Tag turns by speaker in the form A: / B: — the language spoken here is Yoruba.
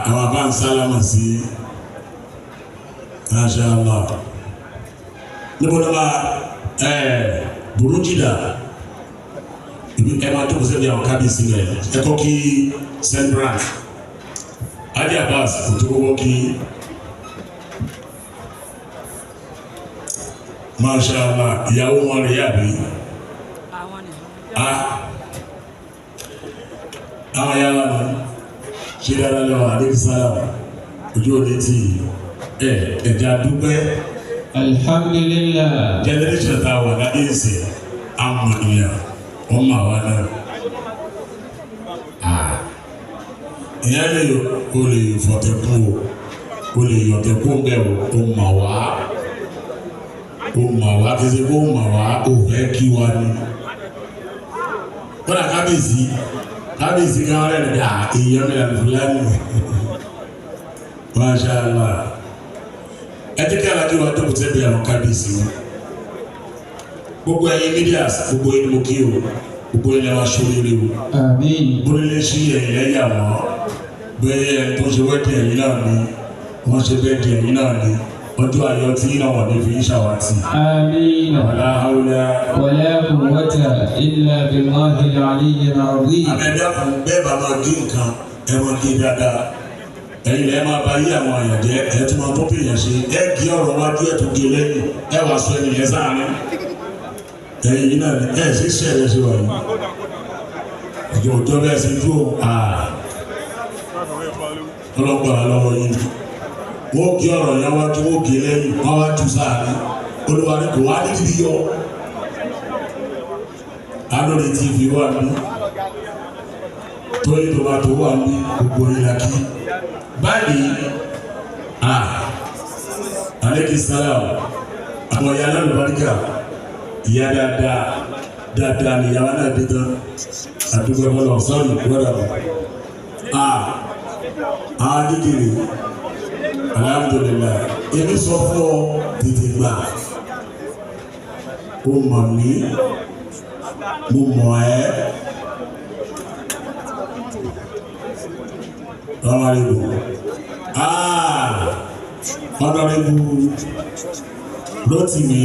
A: àwọn bá ń sálámà sí Masha Allah níbo ló bá burújìdá ibi ẹ máa tó kó sẹ́bi àwọn kábíyèsí rẹ̀ ẹ kọ́ kí Sembrat Adi Abbas kò tó kọ́kọ́ kí Masha Allah ìyàwó wọn rẹ̀ yàgbé àwọn yàrá ni ṣe dára lọ́wọ́ àdébísára ojú òde tí ẹ̀já dúpẹ́.
B: Alhamdulillah.
A: Generation ta wà láyé ìsìn àwọn ènìyàn wọ́n máa wá náà. Ìyá lè o lè fọ̀tẹ̀kùn o lè yọ̀tẹ̀kùn bẹ́ẹ̀ o mà wá kí ṣe kó mà wá o fẹ́ kí wá ní. Kọ́dà kábíyèsí kan rẹ̀ ní èèyàn mi àti fúlàní. Masha Allah. Ẹ jẹ́ kí alájú wa tó kù sẹ́bi àwọn kábíyèsí wọn. Gbogbo ẹ̀yin mídíàs gbogbo ẹni mo kí o gbogbo ẹni wa sóríire o.
B: Àmín.
A: Bórílẹ̀ sí ẹ̀yìn ẹ̀yà wọn bẹ́ẹ̀ tó ṣe wẹ́ẹ̀dì ẹ̀yìn náà ni wọ́n ṣe bẹ́ẹ̀dì ẹ̀yìn náà ni ọjọ́ ayọ̀ tí náà wọ́n ní fi ń ṣàwátì.
B: Àmín.
A: Wala hawla
B: wala quwwata illa billahil aliyyil azim.
A: Àbẹ̀dá fún bẹ́ẹ̀ bá máa dín nǹkan ẹ máa dín dáadáa. Ẹ̀yin lẹ́ẹ̀ máa bá yí àwọn àyàn jẹ́ ẹ̀ tí máa tó pè yàn ṣe ẹ̀ kí ọ̀rọ̀ wájú ẹ̀ tó gé lẹ́yìn ẹ̀ wá sọ ẹni yẹn sáárín. Ẹ̀yin yìí náà ni ẹ̀ sì ṣẹ̀rẹ̀ sí wáyé. Ọjọ́ bẹ́ẹ̀ sì dúró ọlọ́pàá lọ́wọ́ yìí. Wọ́n kí ọ̀rọ̀ yẹn wájú wọ́n gé lẹ́yìn wọ́n wá tú sáárín. Olúwa ni kò wá ní kíbi yọ. Alórí TV wà ní. Tóyí tomato wà ní gbogbo ìlàkí. Báyìí aleyhi salam àwọn ìyá lálùbáríkà ìyá dáadáa ni ìyàwó náà dé tán àdúgbò ẹ̀fọ́ sọ́ọ̀nì gbọ́dọ̀ àdìgìrì alhamdulillah èmi sọ fún ọ tètè gbà ó mọ̀ mí mo mọ̀ ẹ́. Honorable Rotimi